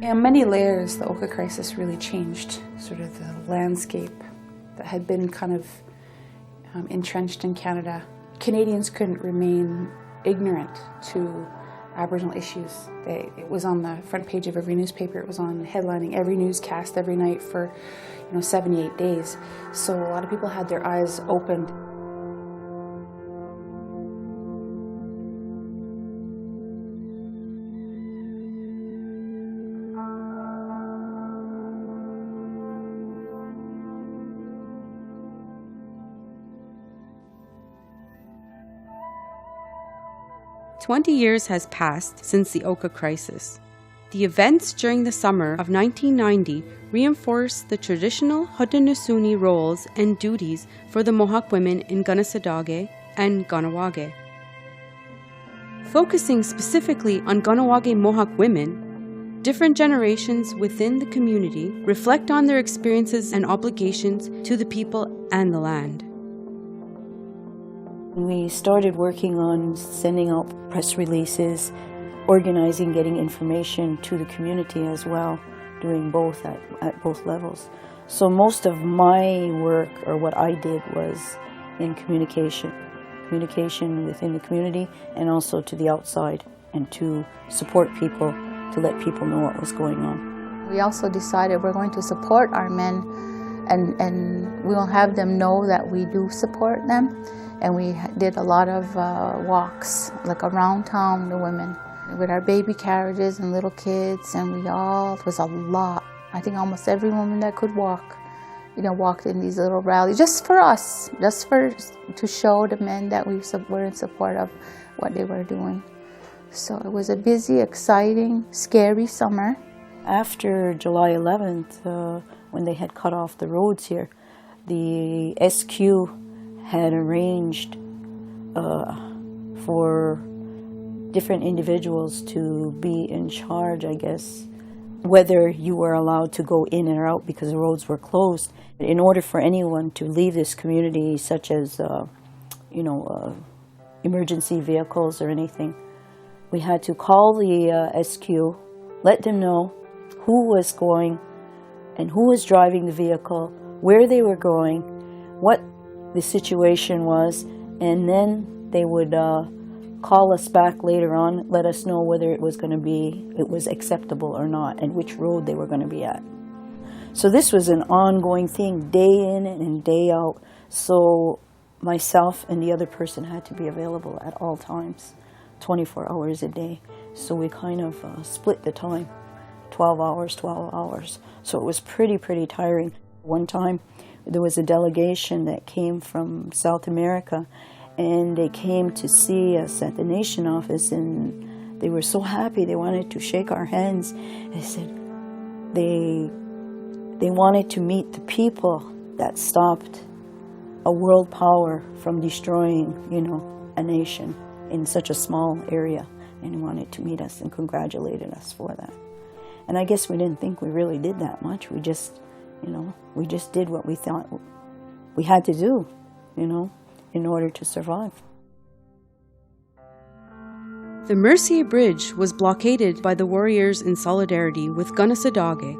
In many layers, the Oka crisis really changed sort of the landscape that had been kind of entrenched in Canada. Canadians couldn't remain ignorant to Aboriginal issues. It was on the front page of every newspaper. It was on headlining every newscast every night for 78 days. So a lot of people had their eyes opened. "20 years has passed since the Oka crisis. The events during the summer of 1990 reinforced the traditional Haudenosaunee roles and duties for the Mohawk women in Kahnawake and Kahnawake. Focusing specifically on Kahnawake Mohawk women, different generations within the community reflect on their experiences and obligations to the people and the land. We started working on sending out press releases, organizing, getting information to the community as well, doing both at both levels. So most of my work, or what I did, was in communication within the community and also to the outside, and to support people, to let people know what was going on. We also decided we're going to support our men, and we will have them know that we do support them. And we did a lot of walks, like around town, the women, with our baby carriages and little kids, and it was a lot. I think almost every woman that could walk, walked in these little rallies, just for us, to show the men that we were in support of what they were doing. So it was a busy, exciting, scary summer. After July 11th, when they had cut off the roads here, the SQ had arranged for different individuals to be in charge, I guess, whether you were allowed to go in or out because the roads were closed. In order for anyone to leave this community, such as, emergency vehicles or anything, we had to call the SQ, let them know who was going and who was driving the vehicle, where they were going, what the situation was, and then they would call us back later on, let us know whether it was acceptable or not, and which road they were going to be at. So this was an ongoing thing, day in and day out. So myself and the other person had to be available at all times, 24 hours a day. So we kind of split the time, 12 hours. So it was pretty tiring. One time, there was a delegation that came from South America, and they came to see us at the Nation office, and they were so happy. They wanted to shake our hands. They said they wanted to meet the people that stopped a world power from destroying, a nation in such a small area, and wanted to meet us and congratulated us for that. And I guess we didn't think we really did that much. We just did what we thought we had to do, in order to survive. The Mercier Bridge was blockaded by the warriors in solidarity with Kahnawake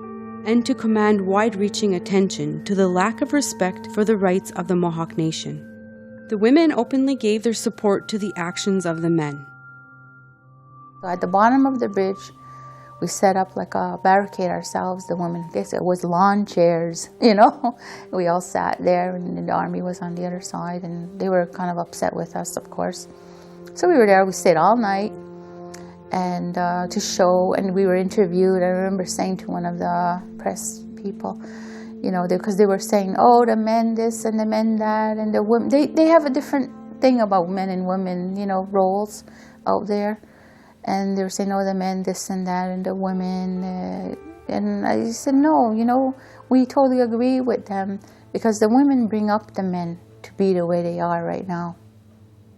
and to command wide-reaching attention to the lack of respect for the rights of the Mohawk Nation. The women openly gave their support to the actions of the men. So at the bottom of the bridge, we set up like a barricade ourselves, the women. I guess it was lawn chairs, We all sat there, and the army was on the other side, and they were kind of upset with us, of course. So we were there, we stayed all night, and to show, and we were interviewed. I remember saying to one of the press people, because they were saying, oh, the men this and the men that, and the women, they have a different thing about men and women, roles out there. And they were saying, oh, the men this and that, and the women. And I said, no, we totally agree with them, because the women bring up the men to be the way they are right now.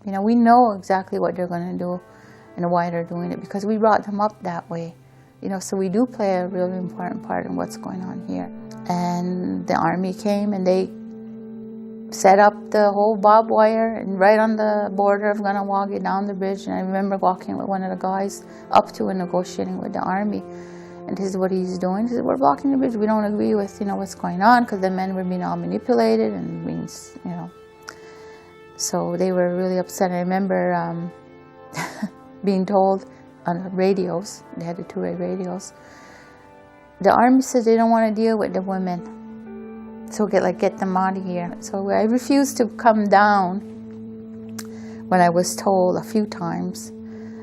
We know exactly what they're going to do and why they're doing it, because we brought them up that way. So we do play a really important part in what's going on here. And the army came, and they set up the whole barbed wire and right on the border of Kahnawake down the bridge. And I remember walking with one of the guys up to and negotiating with the army. And this is what he's doing. He said, we're blocking the bridge. We don't agree with, what's going on, because the men were being all manipulated and being, So they were really upset. I remember being told on radios, they had the two-way radios, the army says they don't want to deal with the women. So get them out of here. So I refused to come down when I was told a few times.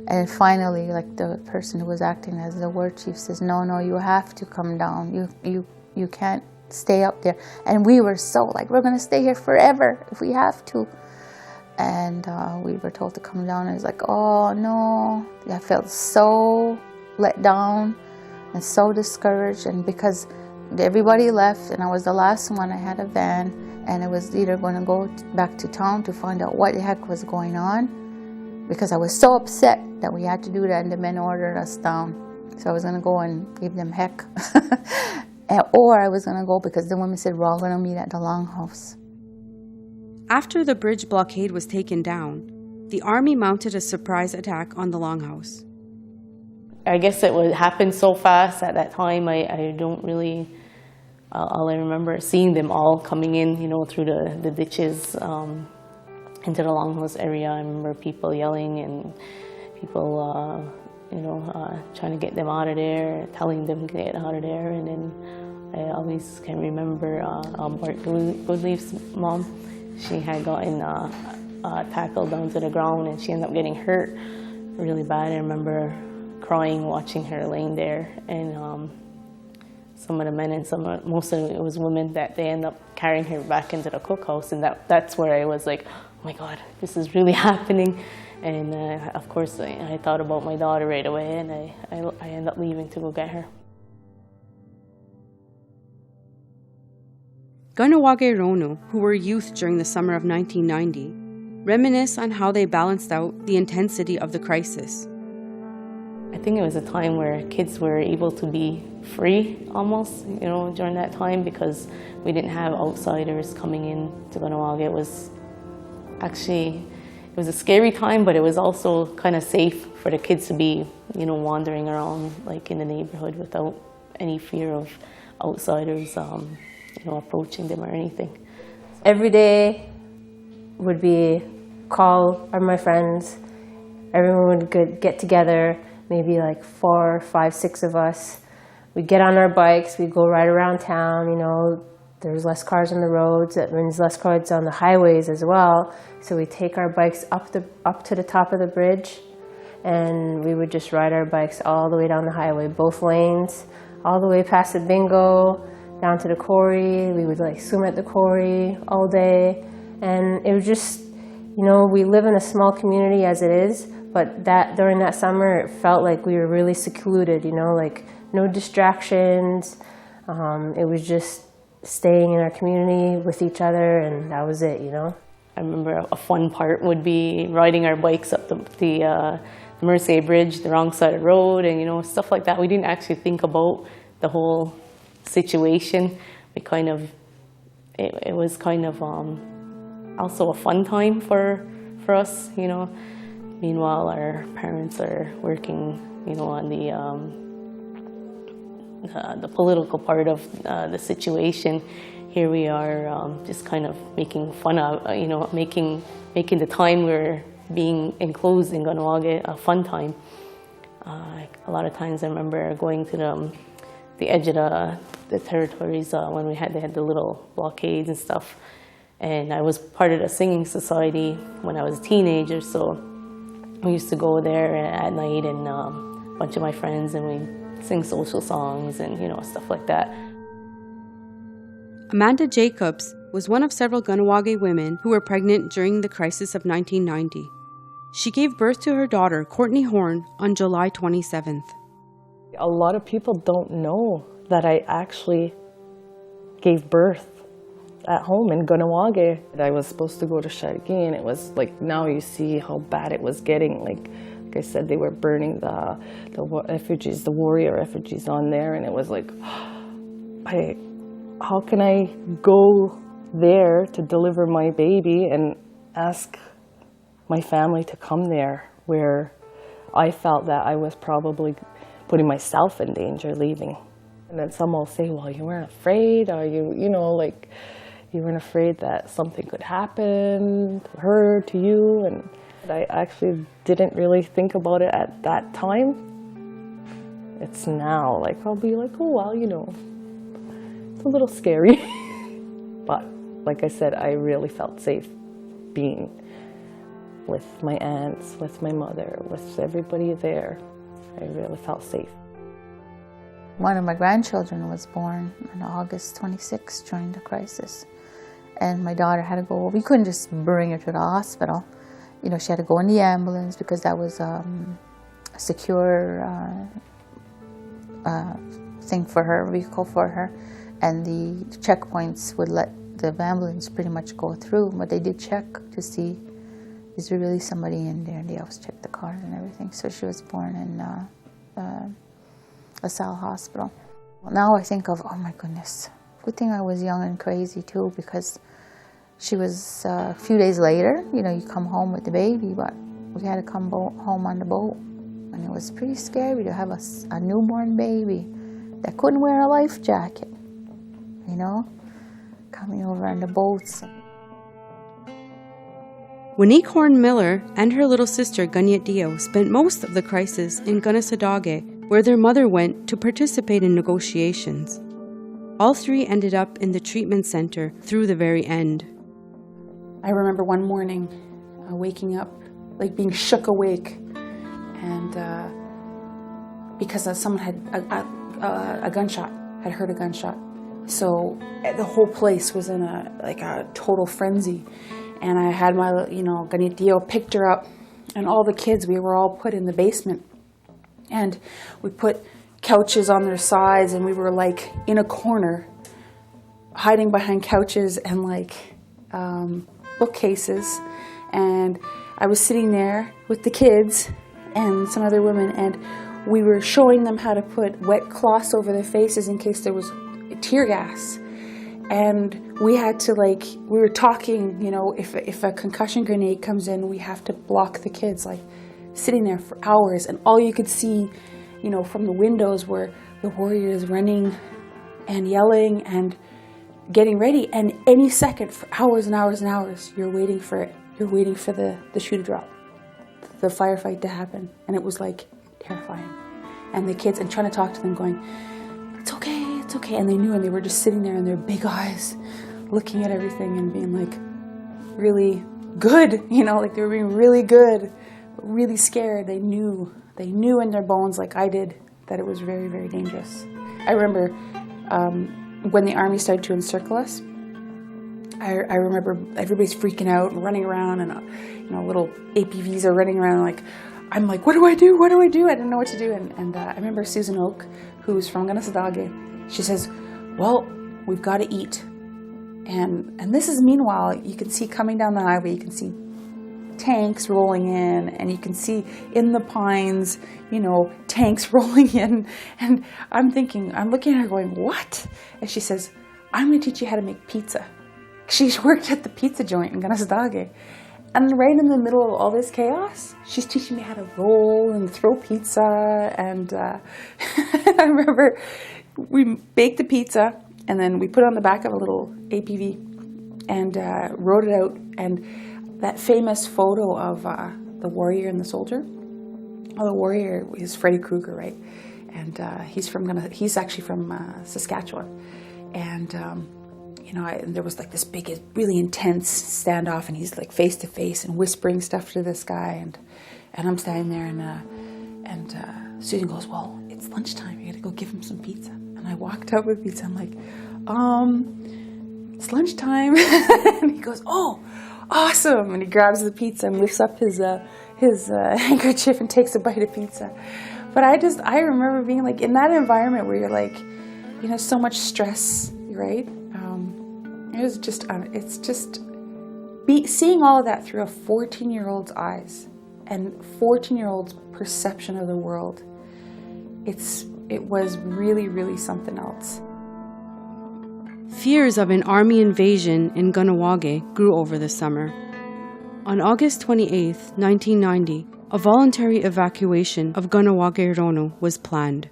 And finally, the person who was acting as the war chief says, no, you have to come down. You can't stay up there. And we were so we're going to stay here forever if we have to. And we were told to come down. And it's oh no. I felt so let down and so discouraged. And because everybody left and I was the last one, I had a van. And I was either going to go back to town to find out what the heck was going on, because I was so upset that we had to do that and the men ordered us down. So I was going to go and give them heck. Or I was going to go because the women said, we're all going to meet at the Longhouse. After the bridge blockade was taken down, the army mounted a surprise attack on the Longhouse. I guess it would happen so fast at that time. I don't really... All I remember seeing them all coming in, through the ditches into the Longhouse area. I remember people yelling and people, trying to get them out of there, telling them to get out of there. And then I always can remember Bart Goodleaf's mom. She had gotten tackled down to the ground and she ended up getting hurt really bad. I remember crying watching her laying there. And some of the men and most of it was women, that they end up carrying her back into the cookhouse, and that's where I was like, oh my God, this is really happening. And of course I thought about my daughter right away, and I ended up leaving to go get her. Kahnawake Rono, who were youth during the summer of 1990, reminisce on how they balanced out the intensity of the crisis. I think it was a time where kids were able to be free almost, during that time, because we didn't have outsiders coming in to Kahnawake. It was a scary time, but it was also kind of safe for the kids to be, wandering around in the neighborhood without any fear of outsiders, approaching them or anything. Every day would be call my friends. Everyone would get together. Maybe 4, 5, 6 of us. We'd get on our bikes, we'd go right around town, there's less cars on the roads, that means less cars on the highways as well. So we take our bikes up to the top of the bridge, and we would just ride our bikes all the way down the highway, both lanes, all the way past the bingo, down to the quarry. We would swim at the quarry all day. And it was just, we live in a small community as it is, but during that summer, it felt like we were really secluded, no distractions. It was just staying in our community with each other, and that was it, I remember a fun part would be riding our bikes up the Mercier Bridge, the wrong side of the road, and stuff like that. We didn't actually think about the whole situation. It was kind of also a fun time for us, Meanwhile, our parents are working, on the political part of the situation. Here we are, just kind of making fun of, making the time we're being enclosed in Kahnawake a fun time. A lot of times, I remember going to the edge of the territories when they had the little blockades and stuff. And I was part of the singing society when I was a teenager, so we used to go there at night, and a bunch of my friends, and we'd sing social songs and, stuff like that. Amanda Jacobs was one of several Kahnawake women who were pregnant during the crisis of 1990. She gave birth to her daughter, Courtney Horn, on July 27th. A lot of people don't know that I actually gave birth at home in Kahnawake. I was supposed to go to Shargi, and it was now you see how bad it was getting. Like I said, they were burning the effigies, the warrior effigies on there, and it was how can I go there to deliver my baby and ask my family to come there, where I felt that I was probably putting myself in danger leaving. And then some will say, well, you weren't afraid, or you know, like, you weren't afraid that something could happen to her, to you. And I actually didn't really think about it at that time. It's now, like, I'll be like, oh, well, you know, it's a little scary. But like I said, I really felt safe being with my aunts, with my mother, with everybody there. I really felt safe. One of my grandchildren was born on August 26th during the crisis. And my daughter had to go, we couldn't just bring her to the hospital. You know, she had to go in the ambulance because that was a secure thing for her, vehicle for her. And the checkpoints would let the ambulance pretty much go through. But they did check to see, is there really somebody in there? And they always checked the cars and everything. So she was born in LaSalle Hospital. Well, now I think of, oh my goodness, good thing I was young and crazy too, because she was a few days later, you know, you come home with the baby, but we had to come home on the boat. And it was pretty scary to have a newborn baby that couldn't wear a life jacket, you know, coming over on the boats. Winnie Horn Miller and her little sister Gunyet Dio spent most of the crisis in Kahnawake, where their mother went to participate in negotiations. All three ended up in the treatment center through the very end. I remember one morning waking up, like being shook awake, and because someone had a gunshot, had heard a gunshot. So the whole place was in a total frenzy. And I had my, Gunyet Dio picked her up, and all the kids, we were all put in the basement. And we put couches on their sides, and we were like in a corner, hiding behind couches and bookcases. And I was sitting there with the kids and some other women, and we were showing them how to put wet cloths over their faces in case there was tear gas. And we had to, we were talking, if a concussion grenade comes in, we have to block the kids, sitting there for hours. And all you could see, from the windows were the warriors running and yelling and getting ready. And any second, for hours and hours and hours, you're waiting for it. You're waiting for the shoe to drop, the firefight to happen. And it was, terrifying. And the kids, and trying to talk to them, going, it's okay. It's okay. And they knew, and they were just sitting there in their big eyes, looking at everything and being really good, they were being really good, but really scared. They knew in their bones, like I did, that it was very, very dangerous. I remember when the army started to encircle us, I remember everybody's freaking out and running around, and little APVs are running around, I'm like, what do I do? What do I do? I didn't know what to do. And I remember Susan Oak, who's from Kahnawake, she says, well, we've got to eat. And this is, meanwhile, you can see coming down the highway, you can see tanks rolling in, and you can see in the pines, tanks rolling in. And I'm thinking, I'm looking at her going, what? And she says, I'm going to teach you how to make pizza. She's worked at the pizza joint in Kahnawake. And right in the middle of all this chaos, she's teaching me how to roll and throw pizza. And I remember we baked the pizza, and then we put it on the back of a little APV and wrote it out. And that famous photo of the warrior and the soldier, the warrior is Freddy Krueger, right? And he's actually from Saskatchewan. And there was this big, really intense standoff, and he's face to face and whispering stuff to this guy, and I'm standing there, and Susan goes, well, it's lunchtime, you gotta go give him some pizza. And I walked out with pizza. I'm like, it's lunchtime. And he goes, oh, awesome. And he grabs the pizza and lifts up his handkerchief and takes a bite of pizza. But I remember being in that environment where you're so much stress, right? It was just, it's just seeing all of that through a 14-year-old's eyes and 14-year-old's perception of the world. It was really, really something else. Fears of an army invasion in Kahnawake grew over the summer. On August 28, 1990, a voluntary evacuation of Kahnawake was planned.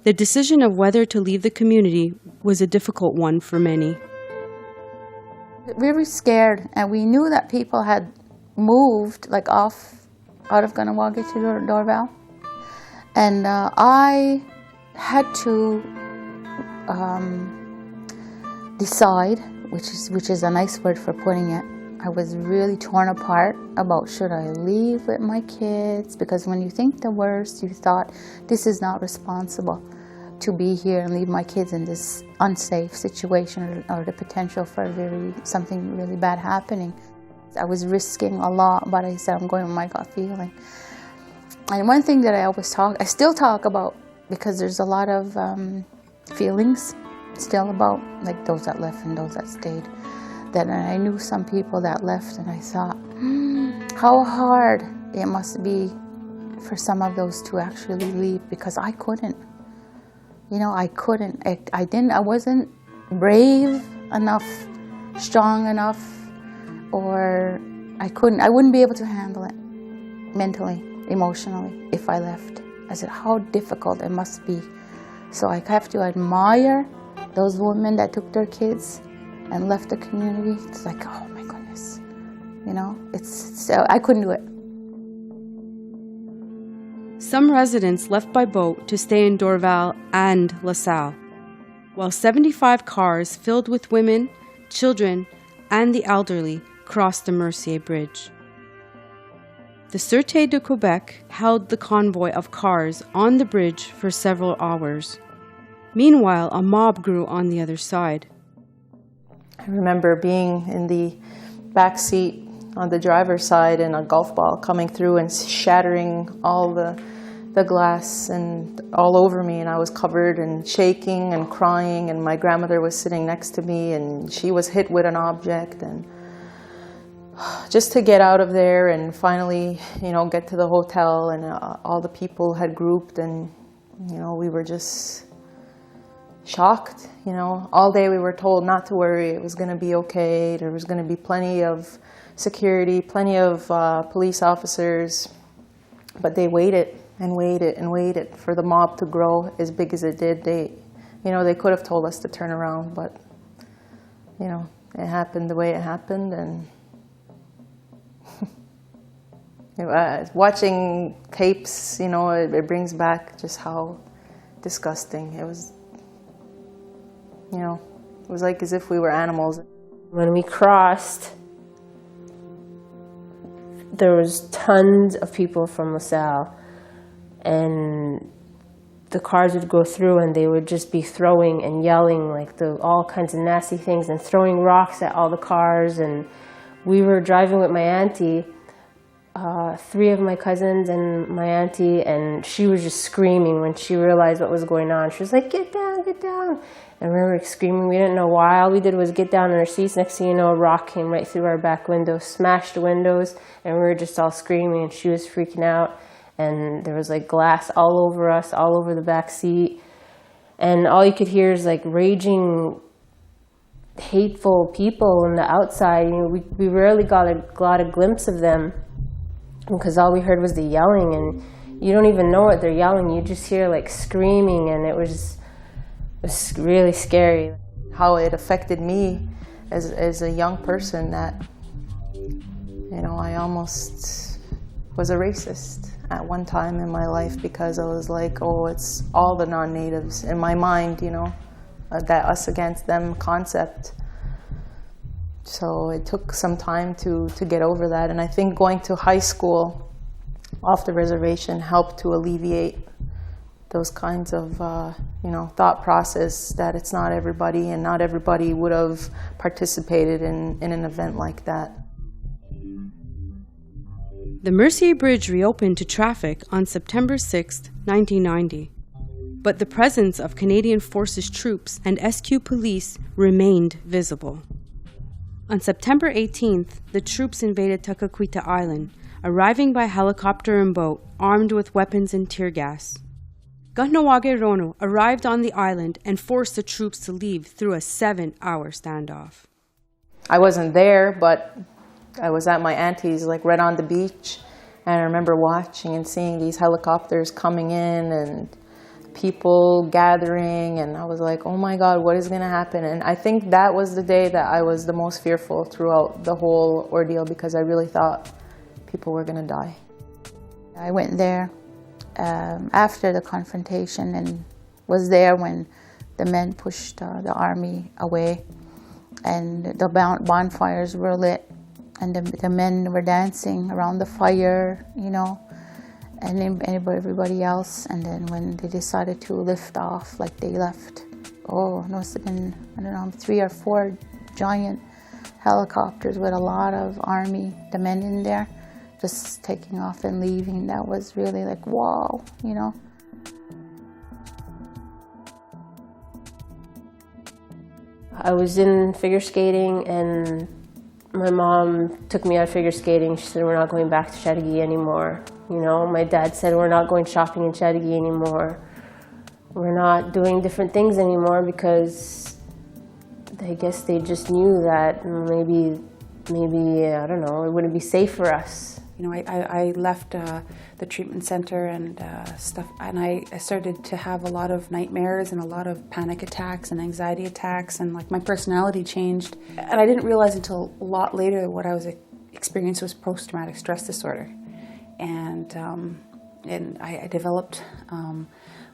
The decision of whether to leave the community was a difficult one for many. We were scared, and we knew that people had moved out of Kahnawake to Dorval. And I had to decide, which is a nice word for putting it. I was really torn apart about should I leave with my kids, because when you think the worst, you thought this is not responsible to be here and leave my kids in this unsafe situation or the potential for something really bad happening. I was risking a lot, but I said I'm going with my gut feeling. And one thing that I still talk about, because there's a lot of feelings still about like those that left and those that stayed. That I knew some people that left, and I thought, how hard it must be for some of those to actually leave, because I couldn't. I couldn't. I wasn't brave enough, strong enough, or I wouldn't be able to handle it mentally, emotionally if I left. I said, how difficult it must be. So I have to admire those women that took their kids and left the community. It's like, oh my goodness, I couldn't do it. Some residents left by boat to stay in Dorval and LaSalle, while 75 cars filled with women, children, and the elderly crossed the Mercier Bridge. The Sûreté de Quebec held the convoy of cars on the bridge for several hours. Meanwhile, a mob grew on the other side. I remember being in the back seat on the driver's side and a golf ball coming through and shattering all the glass and all over me, and I was covered and shaking and crying, and my grandmother was sitting next to me and she was hit with an object, and just to get out of there and finally, get to the hotel, and all the people had grouped, and we were just shocked. All day we were told not to worry, it was going to be okay, there was going to be plenty of security, plenty of police officers, but they waited and waited and waited for the mob to grow as big as it did. They could have told us to turn around, but it happened the way it happened, and watching tapes, it brings back just how disgusting it was. It was like as if we were animals. When we crossed, there was tons of people from LaSalle, and the cars would go through and they would just be throwing and yelling all kinds of nasty things and throwing rocks at all the cars. And we were driving with my auntie, 3 of my cousins and my auntie, and she was just screaming when she realized what was going on. She was like, get down, get down. And we were screaming. We didn't know why. All we did was get down in our seats. Next thing you know, a rock came right through our back window, smashed the windows, and we were just all screaming, and she was freaking out. And there was glass all over us, all over the back seat. And all you could hear is raging, hateful people on the outside. We rarely got a glimpse of them, because all we heard was the yelling, and you don't even know what they're yelling. You just hear screaming, and it was really scary. How it affected me as a young person, that I almost was a racist at one time in my life, because I was like, oh, it's all the non-natives in my mind, that us against them concept. So it took some time to get over that, and I think going to high school off the reservation helped to alleviate those kinds of thought process, that it's not everybody, and not everybody would have participated in an event like that. The Mercier Bridge reopened to traffic on September 6, 1990. But the presence of Canadian Forces troops and SQ police remained visible. On September 18th, the troops invaded Takakuita Island, arriving by helicopter and boat, armed with weapons and tear gas. Kahnawake arrived on the island and forced the troops to leave through a 7-hour standoff. I wasn't there, but I was at my auntie's, right on the beach, And I remember watching and seeing these helicopters coming in and people gathering, and I was like, oh my God, what is going to happen? And I think that was the day that I was the most fearful throughout the whole ordeal, because I really thought people were going to die. I went there after the confrontation and was there when the men pushed the army away, and the bonfires were lit, and the men were dancing around the fire, you know, and everybody else. And then when they decided to lift off, like they left, oh, it must have been, I don't know, 3 or 4 giant helicopters with a lot of army, the men in there, just taking off and leaving. That was really like, wow, you know. I was in figure skating, and my mom took me out figure skating. She said, we're not going back to Chattagee anymore. You know, my dad said, we're not going shopping in Chattagee anymore. We're not doing different things anymore, because I guess they just knew that maybe, I don't know, it wouldn't be safe for us. You know, I left the treatment center and stuff, and I started to have a lot of nightmares and a lot of panic attacks and anxiety attacks, and like my personality changed. And I didn't realize until a lot later what I was experiencing was post-traumatic stress disorder. And I developed a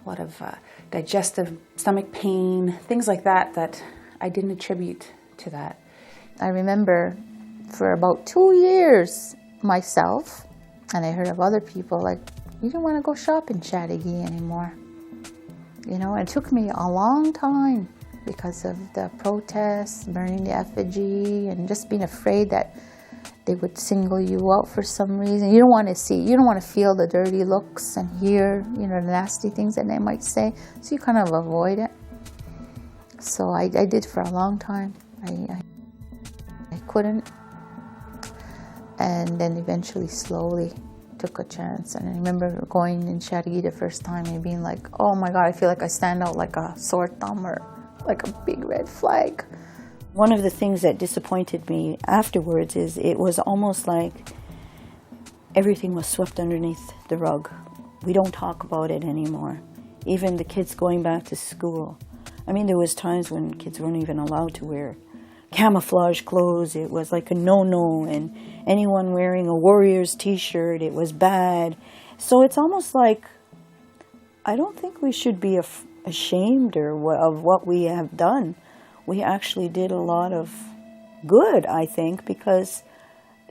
lot of digestive stomach pain, things like that, that I didn't attribute to that. I remember for about 2 years, myself, and I heard of other people, like, you don't want to go shop in Chattagee anymore. You know, it took me a long time because of the protests, burning the effigy, and just being afraid that they would single you out for some reason. You don't want to feel the dirty looks and hear, you know, the nasty things that they might say, so you kind of avoid it. So I did for a long time. I couldn't. And then eventually, slowly took a chance. And I remember going in Chattagee the first time and being like, oh my God, I feel like I stand out like a sore thumb or like a big red flag. One of the things that disappointed me afterwards is it was almost like everything was swept underneath the rug. We don't talk about it anymore. Even the kids going back to school. I mean, there was times when kids weren't even allowed to wear camouflage clothes. It was like a no-no, and anyone wearing a Warriors t-shirt, it was bad. So it's almost like, I don't think we should be ashamed of what we have done. We actually did a lot of good, I think, because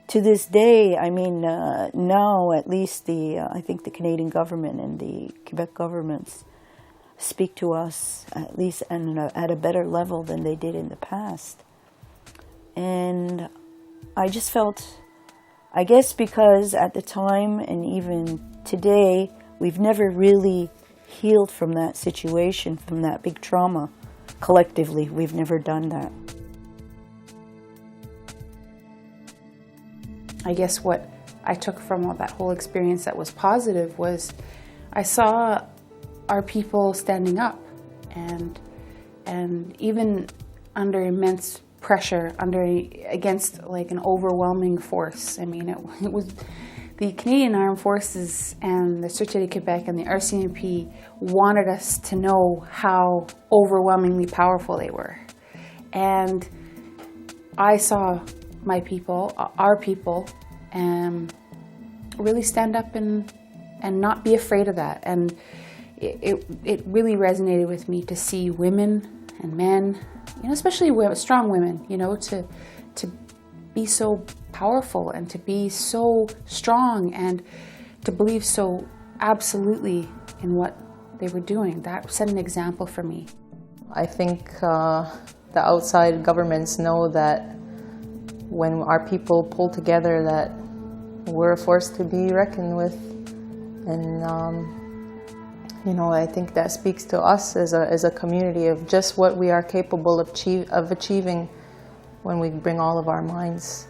to this day, I mean, now at least I think the Canadian government and the Quebec governments speak to us at least at a better level than they did in the past. And I just felt, I guess because at the time and even today, we've never really healed from that situation, from that big trauma. Collectively, we've never done that. I guess what I took from that whole experience that was positive was I saw our people standing up, and even under immense pressure, against like an overwhelming force. I mean, it was the Canadian Armed Forces and the Sûreté de Québec and the RCMP wanted us to know how overwhelmingly powerful they were. And I saw my people, our people, really stand up and not be afraid of that. And it really resonated with me to see women and men, you know, especially women, strong women, you know, to be so powerful and to be so strong and to believe so absolutely in what they were doing. That set an example for me. I think the outside governments know that when our people pull together, that we're a force to be reckoned with. And you know, I think that speaks to us as a community of just what we are capable of achieving when we bring all of our minds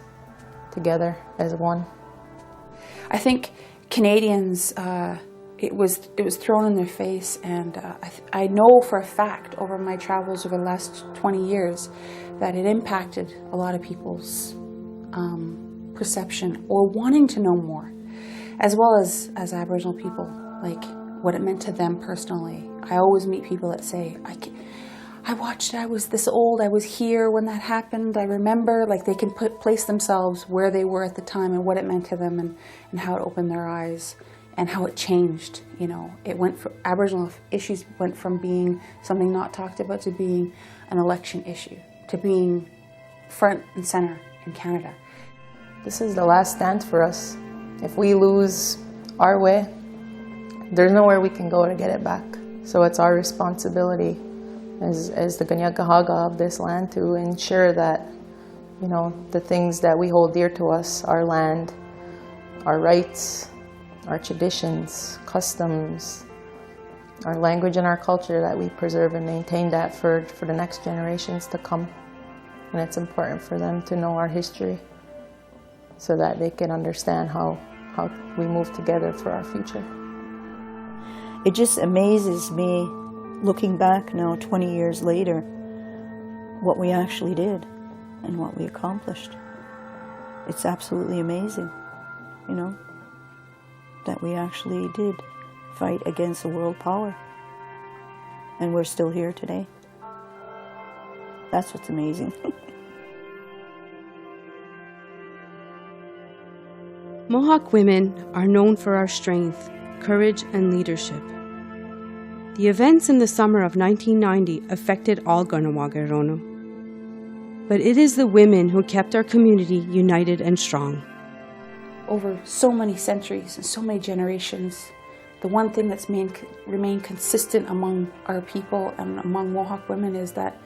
together as one. I think Canadians, it was thrown in their face, and I know for a fact over my travels over the last 20 years that it impacted a lot of people's perception or wanting to know more. as well as Aboriginal people, like what it meant to them personally. I always meet people that say, I watched it, I was this old, I was here when that happened, I remember. Like they can place themselves where they were at the time and what it meant to them, and how it opened their eyes and how it changed. You know, it went from, Aboriginal issues went from being something not talked about to being an election issue, to being front and center in Canada. This is the last stand for us. If we lose our way, there's nowhere we can go to get it back. So it's our responsibility as the Kahnawake of this land to ensure that, you know, the things that we hold dear to us, our land, our rights, our traditions, customs, our language and our culture, that we preserve and maintain that for the next generations to come. And it's important for them to know our history so that they can understand how we move together for our future. It just amazes me, looking back now 20 years later, what we actually did and what we accomplished. It's absolutely amazing, you know, that we actually did fight against a world power. And we're still here today. That's what's amazing. Mohawk women are known for our strength, courage, and leadership. The events in the summer of 1990 affected all Kahnawake Rono. But it is the women who kept our community united and strong. Over so many centuries and so many generations, the one thing that's remained consistent among our people and among Mohawk women is that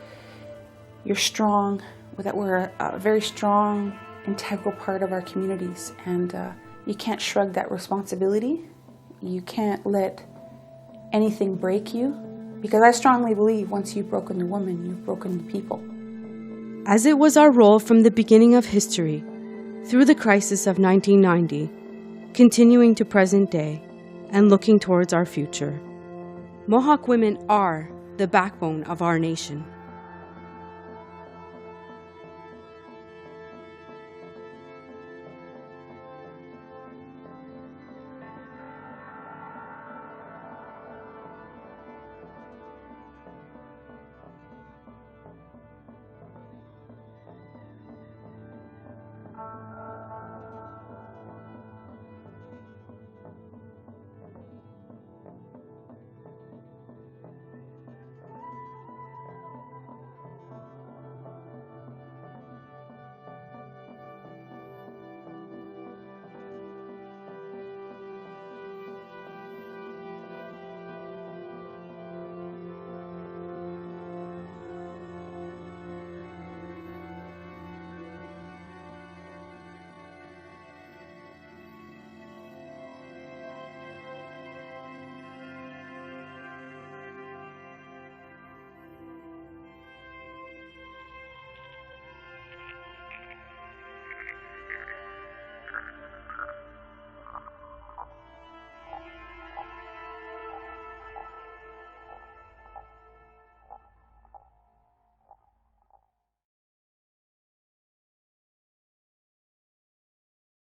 you're strong, that we're a very strong, integral part of our communities, and you can't shrug that responsibility. You can't let anything break you, because I strongly believe once you've broken the woman, you've broken the people. As it was our role from the beginning of history, through the crisis of 1990, continuing to present day, and looking towards our future, Mohawk women are the backbone of our nation.